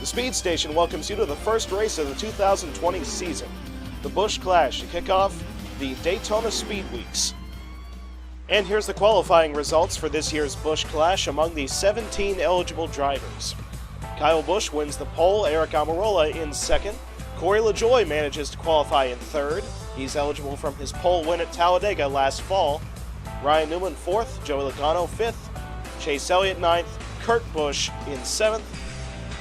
The Speed Station welcomes you to the first race of the 2020 season, the Busch Clash, to kick off the Daytona Speed Weeks. And here's the qualifying results for this year's Busch Clash among the 17 eligible drivers. Kyle Busch wins the pole, Eric Almirola in second. Corey LaJoie manages to qualify in third. He's eligible from his pole win at Talladega last fall. Ryan Newman fourth, Joey Logano fifth, Chase Elliott ninth, Kurt Busch in seventh,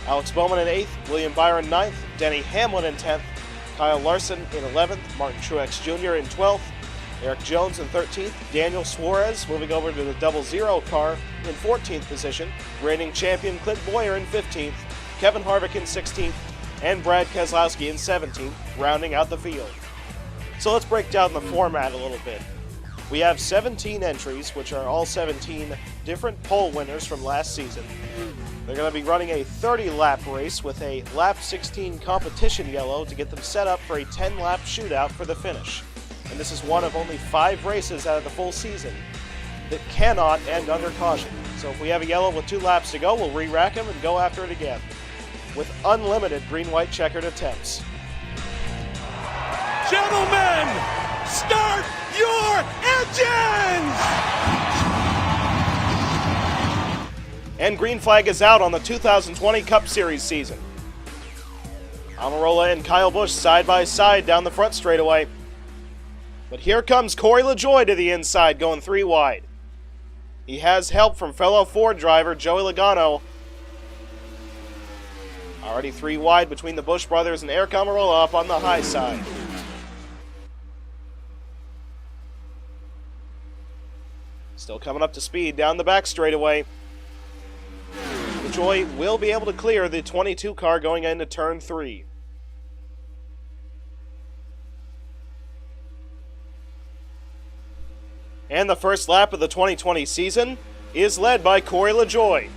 Alex Bowman in eighth, William Byron ninth, Denny Hamlin in 10th, Kyle Larson in 11th, Martin Truex Jr. in 12th, Eric Jones in 13th, Daniel Suarez moving over to the 00 car in 14th position, reigning champion Clint Bowyer in 15th, Kevin Harvick in 16th, and Brad Keselowski in 17th, rounding out the field. So let's break down the format a little bit. We have 17 entries, which are all 17 different pole winners from last season. They're going to be running a 30-lap race with a lap 16 competition yellow to get them set up for a 10-lap shootout for the finish. And this is one of only 5 races out of the full season that cannot end under caution. So if we have a yellow with 2 laps to go, we'll re-rack them and go after it again, with unlimited green-white checkered attempts. Gentlemen, start your engines! And green flag is out on the 2020 Cup Series season. Almirola and Kyle Busch side by side down the front straightaway. But here comes Corey LaJoie to the inside, going 3 wide. He has help from fellow Ford driver Joey Logano. Already 3 wide between the Busch brothers and Eric Almirola up on the high side. Still coming up to speed down the back straightaway. LaJoie will be able to clear the 22 car going into turn 3. And the first lap of the 2020 season is led by Corey LaJoie.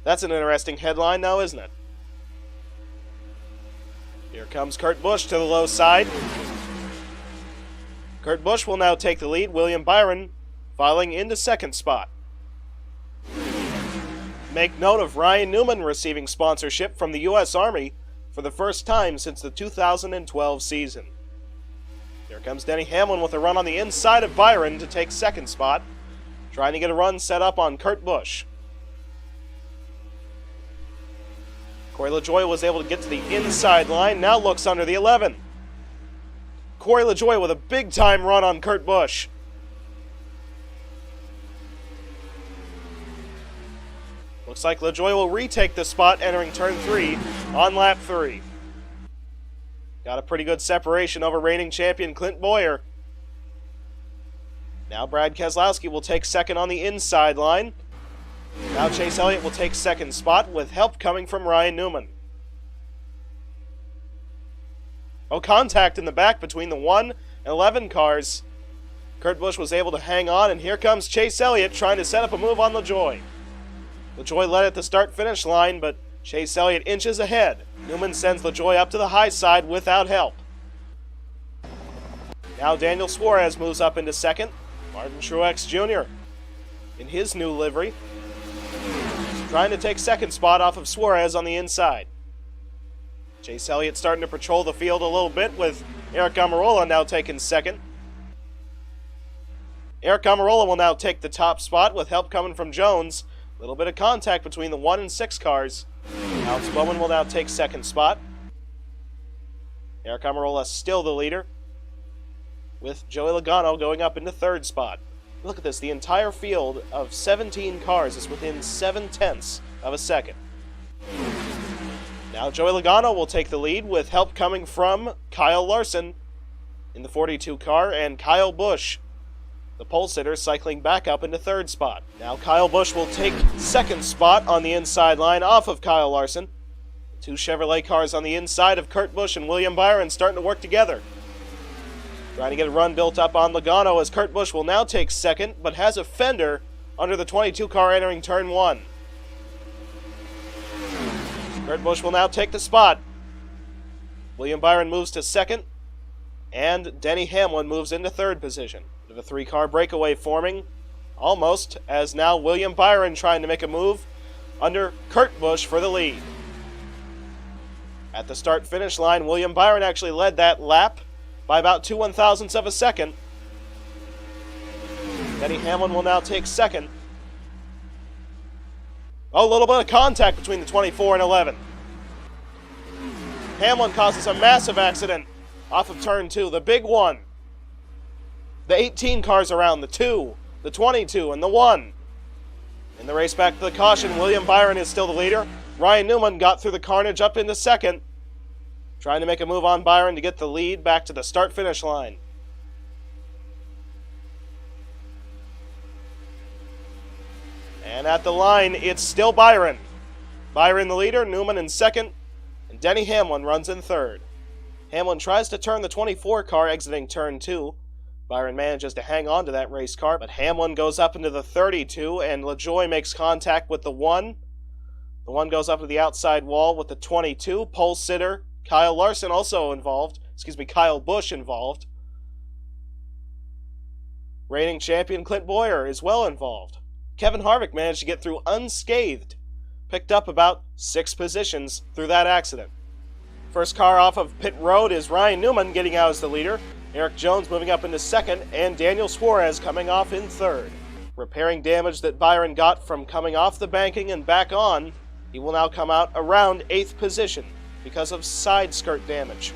That's an interesting headline now, isn't it? Here comes Kurt Busch to the low side. Kurt Busch will now take the lead. William Byron filing into second spot. Make note of Ryan Newman receiving sponsorship from the U.S. Army for the first time since the 2012 season. Here comes Denny Hamlin with a run on the inside of Byron to take second spot, trying to get a run set up on Kurt Busch. Corey LaJoie was able to get to the inside line, now looks under the 11. Corey LaJoie with a big-time run on Kurt Busch. Looks like LaJoie will retake the spot entering turn 3 on lap 3. Got a pretty good separation over reigning champion Clint Bowyer. Now Brad Keselowski will take second on the inside line. Now Chase Elliott will take second spot with help coming from Ryan Newman. Oh, contact in the back between the 1 and 11 cars. Kurt Busch was able to hang on, and here comes Chase Elliott trying to set up a move on LaJoie. LaJoie led at the start-finish line, but Chase Elliott inches ahead. Newman sends LaJoie up to the high side without help. Now Daniel Suarez moves up into second. Martin Truex Jr. in his new livery, trying to take second spot off of Suarez on the inside. Chase Elliott starting to patrol the field a little bit, with Eric Almirola now taking second. Eric Almirola will now take the top spot with help coming from Jones. A little bit of contact between the 1 and 6 cars. Alex Bowman will now take second spot. Eric Almirola still the leader, with Joey Logano going up into third spot. Look at this, the entire field of 17 cars is within 0.7 of a second. Now Joey Logano will take the lead with help coming from Kyle Larson in the 42 car, and Kyle Busch, the pole sitter, cycling back up into third spot. Now Kyle Busch will take second spot on the inside line off of Kyle Larson. 2 Chevrolet cars on the inside of Kurt Busch and William Byron starting to work together. Trying to get a run built up on Logano as Kurt Busch will now take second, but has a fender under the 22 car entering turn 1. Kurt Busch will now take the spot. William Byron moves to second, and Denny Hamlin moves into third position. Bit of a 3-car breakaway forming, almost, as now William Byron trying to make a move under Kurt Busch for the lead. At the start-finish line, William Byron actually led that lap by about 2/1000ths of a second. Denny Hamlin will now take second. Oh, a little bit of contact between the 24 and 11. Hamlin causes a massive accident off of turn 2, the big one. The 18 cars around, the 2, the 22, and the 1. In the race back to the caution, William Byron is still the leader. Ryan Newman got through the carnage up into second, trying to make a move on Byron to get the lead back to the start-finish line. And at the line, it's still Byron. Byron the leader, Newman in second, and Denny Hamlin runs in third. Hamlin tries to turn the 24 car exiting turn 2. Byron manages to hang on to that race car, but Hamlin goes up into the 32, and LaJoie makes contact with the 1. The 1 goes up to the outside wall with the 22. Pole sitter Kyle Larson also involved. Kyle Busch involved. Reigning champion Clint Bowyer is well involved. Kevin Harvick managed to get through unscathed. Picked up about 6 positions through that accident. First car off of pit road is Ryan Newman getting out as the leader. Eric Jones moving up into second, and Daniel Suarez coming off in third. Repairing damage that Byron got from coming off the banking and back on, he will now come out around 8th position because of side skirt damage.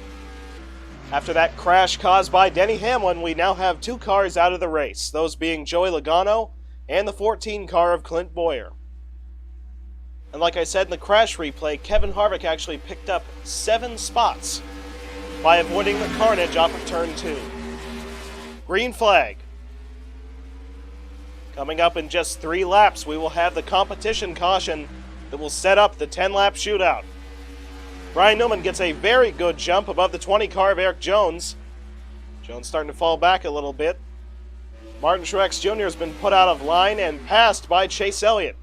After that crash caused by Denny Hamlin, we now have 2 cars out of the race, those being Joey Logano and the 14 car of Clint Bowyer. And like I said in the crash replay, Kevin Harvick actually picked up 7 spots by avoiding the carnage off of turn 2. Green flag. Coming up in just 3 laps, we will have the competition caution that will set up the 10-lap shootout. Ryan Newman gets a very good jump above the 20 car of Eric Jones. Jones starting to fall back a little bit. Martin Truex Jr. has been put out of line and passed by Chase Elliott.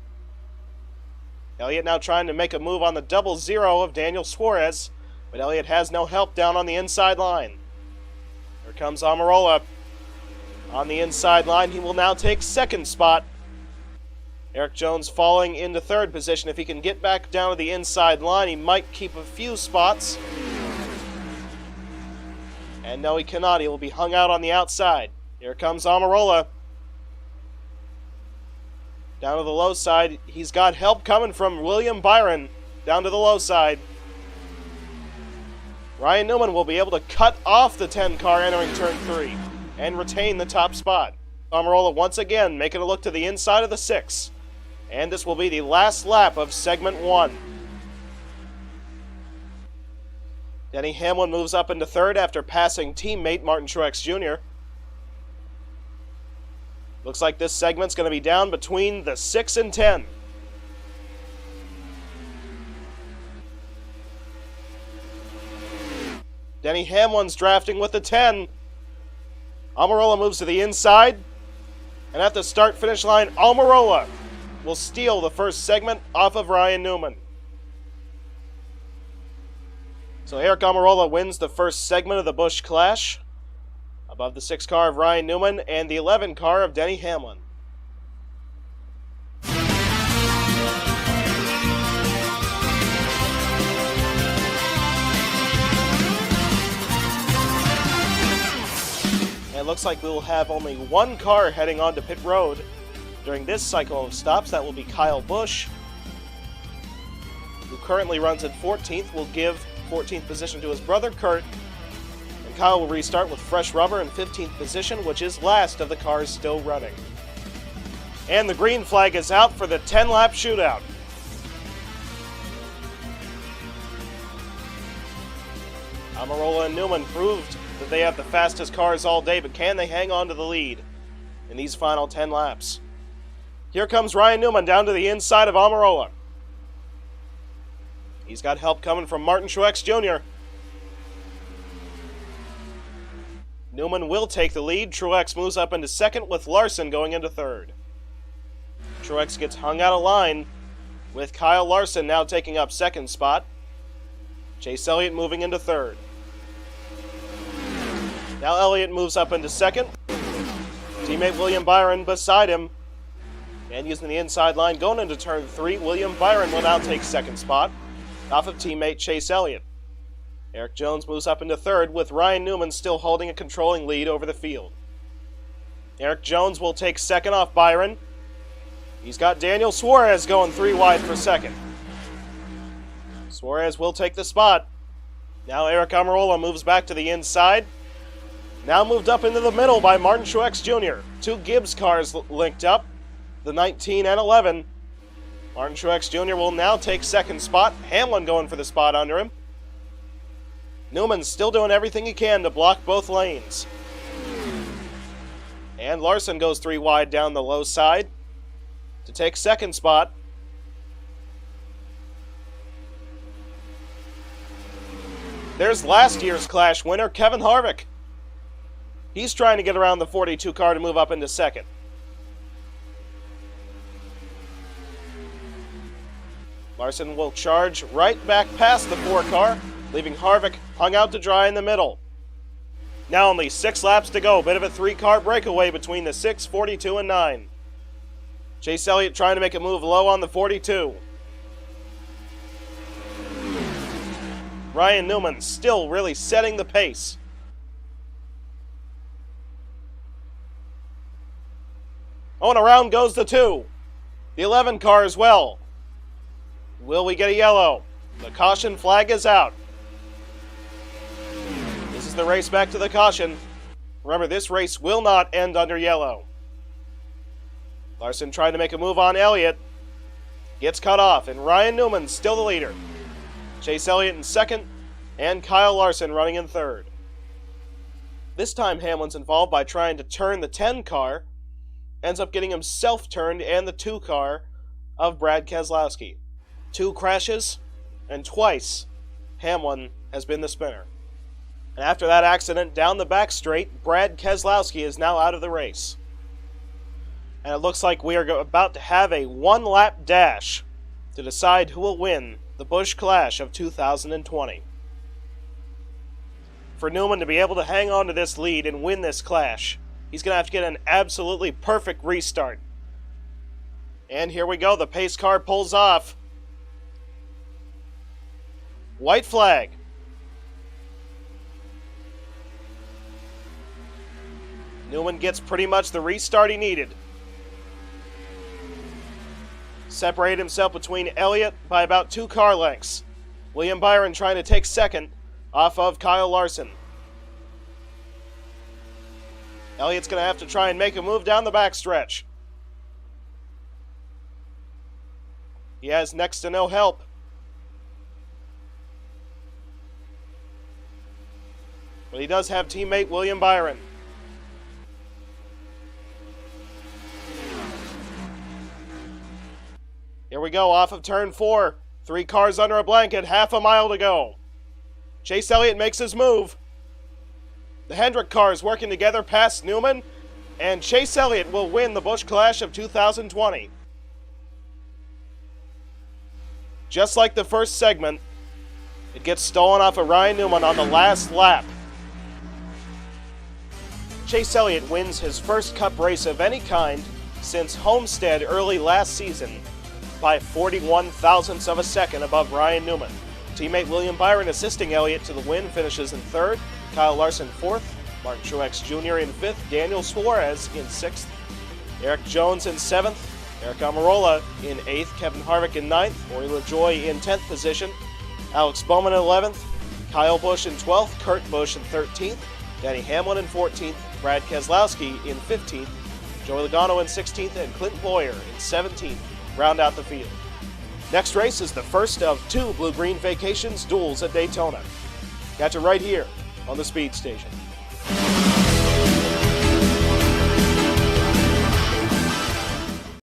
Elliott now trying to make a move on the 0-0 of Daniel Suarez, but Elliott has no help down on the inside line. Here comes Almirola on the inside line. He will now take second spot. Eric Jones falling into third position. If he can get back down to the inside line, he might keep a few spots. And no, he cannot. He will be hung out on the outside. Here comes Almirola. Down to the low side. He's got help coming from William Byron down to the low side. Ryan Newman will be able to cut off the 10 car entering turn 3 and retain the top spot. Almirola once again making a look to the inside of the 6. And this will be the last lap of segment 1. Denny Hamlin moves up into third after passing teammate Martin Truex Jr. Looks like this segment's going to be down between the 6 and 10. Denny Hamlin's drafting with the 10. Almirola moves to the inside. And at the start-finish line, Almirola will steal the first segment off of Ryan Newman. So Eric Almirola wins the first segment of the Busch Clash, above the 6 car of Ryan Newman and the 11 car of Denny Hamlin. It looks like we will have only 1 car heading onto pit road during this cycle of stops. That will be Kyle Busch, who currently runs at 14th. Will give 14th position to his brother Kurt, and Kyle will restart with fresh rubber in 15th position, which is last of the cars still running. And the green flag is out for the 10-lap shootout. Almirola and Newman proved that they have the fastest cars all day, but can they hang on to the lead in these final 10 laps? Here comes Ryan Newman down to the inside of Almirola. He's got help coming from Martin Truex Jr. Newman will take the lead. Truex moves up into second with Larson going into third. Truex gets hung out of line with Kyle Larson now taking up second spot. Chase Elliott moving into third. Now Elliott moves up into second. Teammate William Byron beside him. And using the inside line going into turn 3, William Byron will now take second spot off of teammate Chase Elliott. Eric Jones moves up into third with Ryan Newman still holding a controlling lead over the field. Eric Jones will take second off Byron. He's got Daniel Suarez going 3 wide for second. Suarez will take the spot. Now Eric Amarola moves back to the inside. Now moved up into the middle by Martin Truex Jr. 2 Gibbs cars linked up, the 19 and 11. Martin Truex Jr. will now take second spot. Hamlin going for the spot under him. Newman's still doing everything he can to block both lanes. And Larson goes 3 wide down the low side to take second spot. There's last year's Clash winner, Kevin Harvick. He's trying to get around the 42 car to move up into second. Larson will charge right back past the 4 car, leaving Harvick hung out to dry in the middle. Now only 6 laps to go. Bit of a 3-car breakaway between the 6, 42, and 9. Chase Elliott trying to make a move low on the 42. Ryan Newman still really setting the pace. Oh, and around goes the 2. The 11 car as well. Will we get a yellow? The caution flag is out. This is the race back to the caution. Remember, this race will not end under yellow. Larson trying to make a move on Elliott. Gets cut off, and Ryan Newman still the leader. Chase Elliott in second, and Kyle Larson running in third. This time Hamlin's involved by trying to turn the 10 car. Ends up getting himself turned and the 2 car of Brad Keselowski. 2 crashes, and twice Hamlin has been the spinner. And after that accident down the back straight, Brad Keselowski is now out of the race. And it looks like we are about to have a 1-lap dash to decide who will win the Busch Clash of 2020. For Newman to be able to hang on to this lead and win this clash, he's going to have to get an absolutely perfect restart. And here we go, the pace car pulls off. White flag. Newman gets pretty much the restart he needed. Separated himself between Elliott by about 2 car lengths. William Byron trying to take second off of Kyle Larson. Elliott's going to have to try and make a move down the backstretch. He has next to no help. But he does have teammate William Byron. Here we go, off of turn 4. 3 cars under a blanket, half a mile to go. Chase Elliott makes his move. The Hendrick cars working together past Newman, and Chase Elliott will win the Busch Clash of 2020. Just like the first segment, it gets stolen off of Ryan Newman on the last lap. Chase Elliott wins his first Cup race of any kind since Homestead early last season by 41 thousandths of a second above Ryan Newman. Teammate William Byron assisting Elliott to the win, finishes in third. Kyle Larson fourth. Martin Truex Jr. in fifth. Daniel Suarez in sixth. Eric Jones in seventh. Eric Amarola in eighth. Kevin Harvick in ninth. Rory LaJoie in 10th position. Alex Bowman in 11th. Kyle Busch in 12th. Kurt Busch in 13th. Danny Hamlin in 14th. Brad Keselowski in 15th. Joey Logano in 16th. And Clint Boyer in 17th. Round out the field. Next race is the first of 2 Blue-Green Vacations duels at Daytona. Catch it right here on the Speed Station.